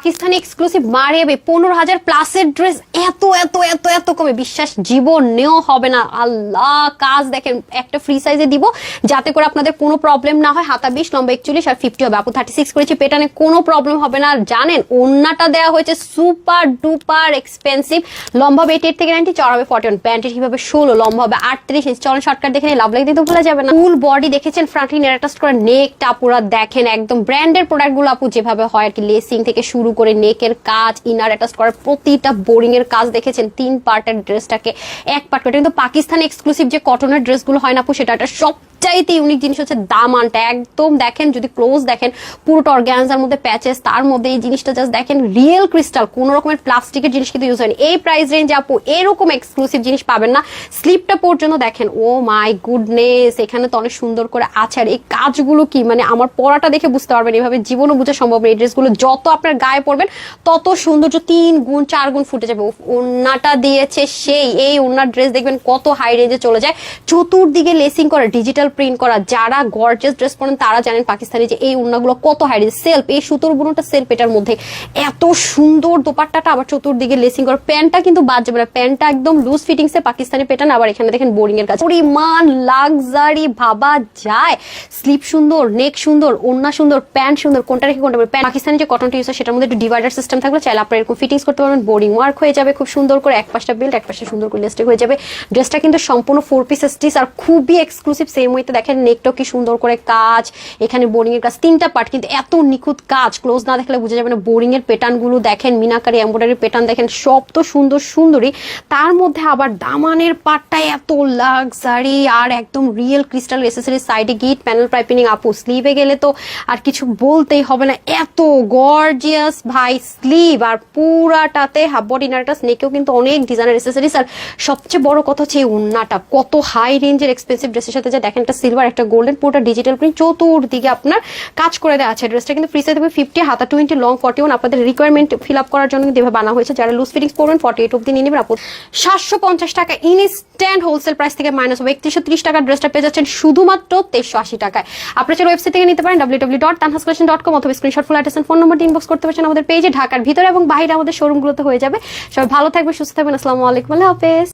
Pakistani exclusive মারিয়াবে 15,000 প্লাসের dress এত এত এত এত কমে বিশ্বাস জীবনেও হবে না। আল্লাহ, কাজ দেখেন, একটা ফ্রি সাইজে দিব যাতে করে আপনাদের কোনো প্রবলেম না হয়। হাতা 20, লম্বা 41 আর 50 হবে। আপু 36 করেছি, পেটানে কোনো প্রবলেম হবে না। আর জানেন ওন্নাটা দেওয়া হয়েছে সুপার ডুপার এক্সপেন্সিভ। লম্বা হবে 88 থেকে 90, চড়া হবে 41, প্যান্টের হিসাবে 16, লম্বা হবে 38 ইঞ্চ। চলেন শর্টকাট দেখে লাভ লাগে দিতে ভুলে যাবে না। ফুল বডি দেখেছেন, ফ্রন্ট নেট অ্যাটাচ করা নেকটা পুরো দেখেন, একদম ব্র্যান্ডের প্রোডাক্ট গুলো আপু যেভাবে হয় আর কি, লেসিং থেকে শুরু করে নেকের কাজ, ইনার অ্যাটাচ করার প্রতিটা বোরিং এর কাজ দেখেছেন। 3 পার্টের ড্রেসটাকে এক পার্ট করে, কিন্তু পাকিস্তানি এক্সক্লুসিভ যে কটনের ড্রেসগুলো হয় না আপু, সেটা একটা সবচাইতে ইউনিক জিনিস হচ্ছে দামানটা। একদম দেখেন, যদি ক্লোজ দেখেন পুরোটা অর্গানজার মধ্যে প্যাচেস, তার মধ্যে এই জিনিসটা জাস্ট দেখেন রিয়েল ক্রিস্টাল, কোন রকমের প্লাস্টিকের জিনিস কিন্তু ইউজ হয়নি। এই প্রাইস রেঞ্জে আপু এরকম এক্সক্লুসিভ জিনিস পাবেন না। স্লিপটা পর্যন্ত দেখেন, ও মাই গুডনেস, এখানে তো অনেক সুন্দর করে আছে। আর এই কাজগুলো কি, মানে আমার পরাটা দেখে বুঝতে পারবেন, এভাবে জীবনও বোঝা সম্ভব না। এই ড্রেসগুলো যত আপনার গায়ে পড়বেন তত সৌন্দর্য 3 গুণ 4 গুণ ফুটে যাবে। ওন্নাটা দিয়েছে সেই, এই ওন্নার ড্রেস দেখবেন কত হাই রেঞ্জে চলে যায়, চতুর্দিকে লেসিং করা, ডিজিটাল প্রিন্ট করা। যারা গর্জিয়াস ড্রেস পরেন তারা জানেন পাকিস্তানি যে এই ওন্নাগুলো কত হাই রেঞ্জ। সেলফ, এই সুতোর বুনোটা সেলফ, এটার মধ্যে এত সুন্দর দোপাট্টাটা, আবার চতুর্দিকে লেসিং করা। প্যান্টটা কিন্তু বাদ যাবে না, প্যান্টটা একদম লুজ ফিটিংস এ পাকিস্তানি প্যাটার্ন। আবার এখানে দেখেন বোরিং এর কাজ, পরিমাণ লাক্সারি ভাবা যায়। স্লিপ সুন্দর, নেক সুন্দর, ওন্না সুন্দর, প্যান্ট সুন্দর, কোনটা রেখে কোনটা। পাকিস্তানি যে কটনটা ইউজ হয় সেটার মধ্যে একটু ডিভাইডার সিস্টেম থাকলে চাইলে আপনারা এরকম ফিটিংস করতে পারবেন। বোরিং ওয়ার্ক হয়ে যাবে খুব সুন্দর করে, এক পাশটা বেল্ট, এক পাশে সুন্দর করে লেস্টিক হয়ে যাবে। ড্রেসটা কিন্তু সম্পূর্ণ 4 পিস স্টিচ আর খুবই এক্সক্লুসিভ। সেম ওয়েতে দেখেন নেকটাও কি সুন্দর করে কাজ, এখানে বোরিং এর কাজ, 3টা পার্ট, কিন্তু এত নিখুঁত কাজ, ক্লোজ না দেখলে বোঝা যাবে না। বোরিং এর প্যাটার্ন গুলো দেখেন, মিনাকারি এমব্রয়ডারি প্যাটার্ন দেখেন, সব তো সুন্দর সুন্দরী। তার মধ্যে আবার দামানের পার্টটা এত লাক্সারি আর একদম রিয়েল ক্রিস্টাল এসেসরি। সাইডে গিট প্যানেল পাইপিং আপু, স্লিভে গেলে তো আর কিছু বলতেই হবে না, এত গর্জিয়াস ভাই স্লিভ। আর পুরাটাতে হাফ বডি ইনারটাস, নেকেও কিন্তু অনেক ডিজাইনার এসেসরিজ। আর সবচেয়ে বড় কথা হচ্ছে এই ওন্নাটা কত হাই রেঞ্জের এক্সপেন্সিভ ড্রেসের সাথে যে দেখেন, একটা সিলভার, একটা গোল্ডেন, পুরোটা ডিজিটাল প্রিন্ট, চতুর্দিকে আপনার কাজ করে দেওয়া আছে। ড্রেসটা কিন্তু ফ্রি সাইজ হবে 50, হাতা 20, লং 41। আপনাদের রিকোয়ারমেন্ট ফিল আপ করার জন্য কিন্তু এভাবে বানা হয়েছে। যারা লুজ ফিটিংস করবেন 48 অব্দি নিয়ে নেবেন আপু। 750 টাকা ইনস্ট্যান্ট হোলসেল প্রাইস থেকে মাইনাস হবে। 3130 টাকার ড্রেসটা পেয়ে যাচ্ছেন শুধুমাত্র 2380 টাকায়। আপনারা চাইলে ওয়েবসাইট থেকে নিতে পারেন www.tanhascollection.com, অথবা স্ক্রিনশট ফুল অ্যাড্রেস ফোন নম্বর ইনবক্স করতে পারছেন আমাদের পেজে। ঢাকার ভিতরে এবং বাইরে আমাদের শোরুমগুলোতে হয়ে যাবে। সবাই ভালো থাকবে, সুস্থ থাকবেন। আসসালামু আলাইকুম, আল্লাহ হাফেজ।